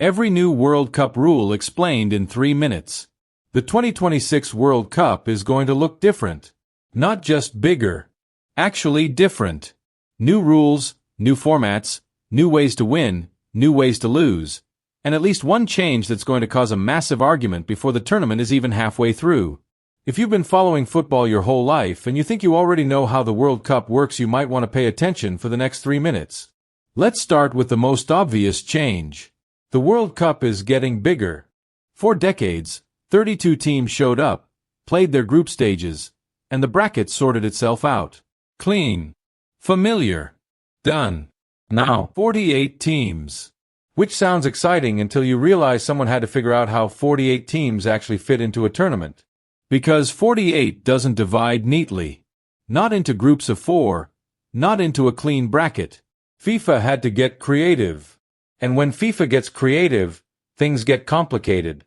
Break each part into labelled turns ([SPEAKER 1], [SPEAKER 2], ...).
[SPEAKER 1] Every new World Cup rule explained in 3 minutes. The 2026 World Cup is going to look different. Not just bigger. Actually different. New rules, new formats, new ways to win, new ways to lose, and at least one change that's going to cause a massive argument before the tournament is even halfway through. If you've been following football your whole life and you think you already know how the World Cup works, you might want to pay attention for the next 3 minutes. Let's start with the most obvious change. The World Cup is getting bigger. For decades, 32 teams showed up, played their group stages, and the bracket sorted itself out. Clean. Familiar. Done. Now, 48 teams. Which sounds exciting until you realize someone had to figure out how 48 teams actually fit into a tournament. Because 48 doesn't divide neatly. Not into groups of 4, not into a clean bracket. FIFA had to get creative. And when FIFA gets creative, things get complicated.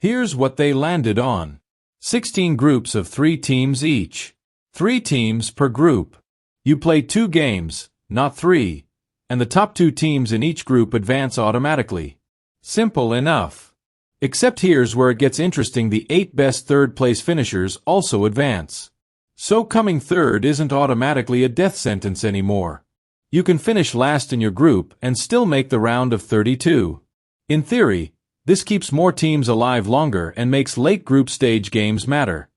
[SPEAKER 1] Here's what they landed on. 16 groups of 3 teams each. 3 teams per group. You play 2 games, not 3, and the top 2 teams in each group advance automatically. Simple enough. Except here's where it gets interesting: the 8 best third-place finishers also advance. So coming third isn't automatically a death sentence anymore. You can finish last in your group and still make the round of 32. In theory, this keeps more teams alive longer and makes late group stage games matter.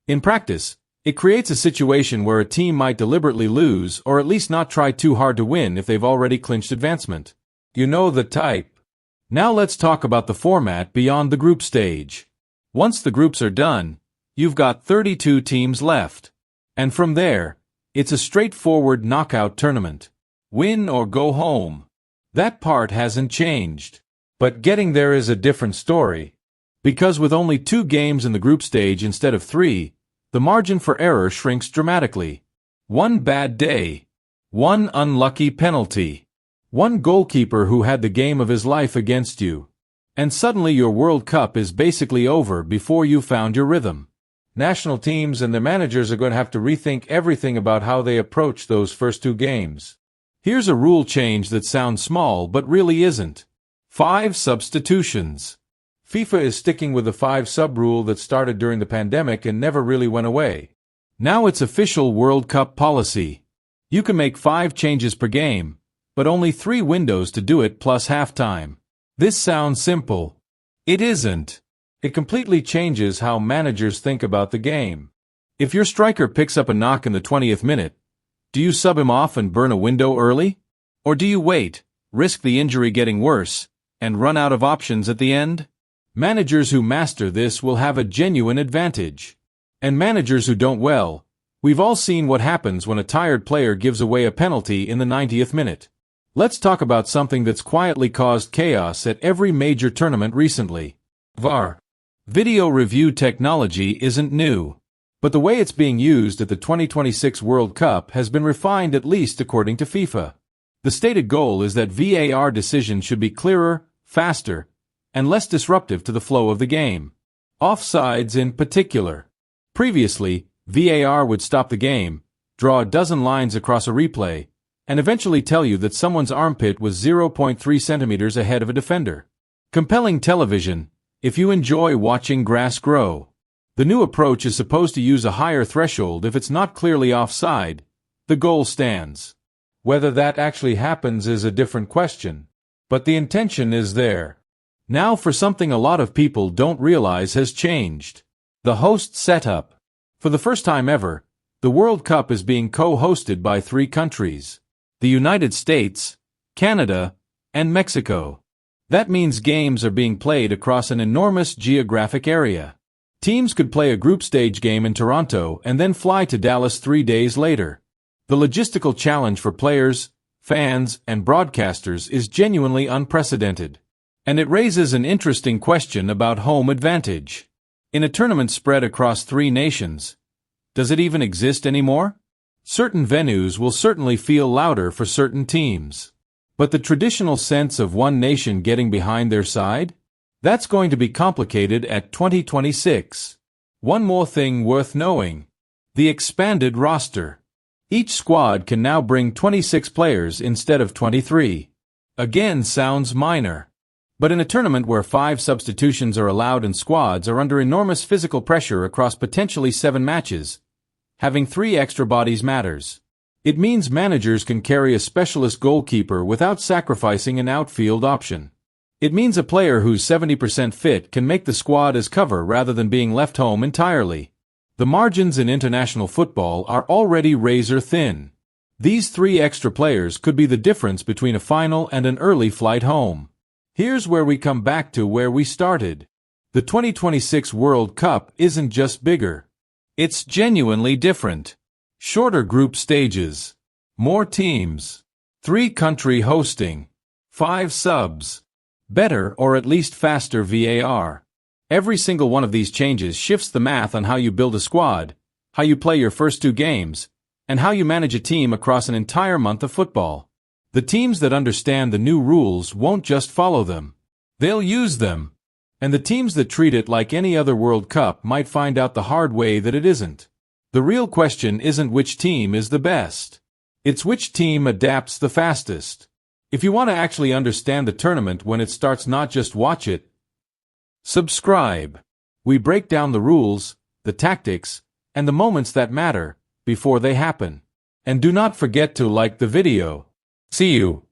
[SPEAKER 1] In practice, it creates a situation where a team might deliberately lose or at least not try too hard to win if they've already clinched advancement. You know the type. Now let's talk about the format beyond the group stage. Once the groups are done, you've got 32 teams left. And from there, it's a straightforward knockout tournament. Win or go home. That part hasn't changed. But getting there is a different story. Because with only 2 games in the group stage instead of 3, the margin for error shrinks dramatically. One bad day. One unlucky penalty. One goalkeeper who had the game of his life against you. And suddenly your World Cup is basically over before you found your rhythm. National teams and their managers are going to have to rethink everything about how they approach those first 2 games. Here's a rule change that sounds small but really isn't. 5 substitutions. FIFA is sticking with the 5 sub rule that started during the pandemic and never really went away. Now it's official World Cup policy. You can make 5 changes per game, but only 3 windows to do it plus halftime. This sounds simple. It isn't. It completely changes how managers think about the game. If your striker picks up a knock in the 20th minute, do you sub him off and burn a window early? Or do you wait, risk the injury getting worse, and run out of options at the end? Managers who master this will have a genuine advantage. And managers who don't, well, we've all seen what happens when a tired player gives away a penalty in the 90th minute. Let's talk about something that's quietly caused chaos at every major tournament recently. VAR. Video review technology isn't new. But the way it's being used at the 2026 World Cup has been refined, at least according to FIFA. The stated goal is that VAR decisions should be clearer, faster, and less disruptive to the flow of the game. Offsides in particular. Previously, VAR would stop the game, draw a dozen lines across a replay, and eventually tell you that someone's armpit was 0.3 centimeters ahead of a defender. Compelling television, if you enjoy watching grass grow. The new approach is supposed to use a higher threshold. If it's not clearly offside, the goal stands. Whether that actually happens is a different question. But the intention is there. Now for something a lot of people don't realize has changed. The host setup. For the first time ever, the World Cup is being co-hosted by 3 countries. The United States, Canada, and Mexico. That means games are being played across an enormous geographic area. Teams could play a group stage game in Toronto and then fly to Dallas 3 days later. The logistical challenge for players, fans, and broadcasters is genuinely unprecedented. And it raises an interesting question about home advantage. In a tournament spread across 3 nations, does it even exist anymore? Certain venues will certainly feel louder for certain teams. But the traditional sense of one nation getting behind their side? That's going to be complicated at 2026. One more thing worth knowing. The expanded roster. Each squad can now bring 26 players instead of 23. Again, sounds minor. But in a tournament where 5 substitutions are allowed and squads are under enormous physical pressure across potentially 7 matches, having 3 extra bodies matters. It means managers can carry a specialist goalkeeper without sacrificing an outfield option. It means a player who's 70% fit can make the squad as cover rather than being left home entirely. The margins in international football are already razor thin. These 3 extra players could be the difference between a final and an early flight home. Here's where we come back to where we started. The 2026 World Cup isn't just bigger. It's genuinely different. Shorter group stages. More teams. 3-country hosting. 5 subs. Better or at least faster VAR. Every single one of these changes shifts the math on how you build a squad, how you play your first 2 games, and how you manage a team across an entire month of football. The teams that understand the new rules won't just follow them. They'll use them. And the teams that treat it like any other World Cup might find out the hard way that it isn't. The real question isn't which team is the best. It's which team adapts the fastest. If you want to actually understand the tournament when it starts, not just watch it, subscribe. We break down the rules, the tactics, and the moments that matter before they happen. And do not forget to like the video. See you.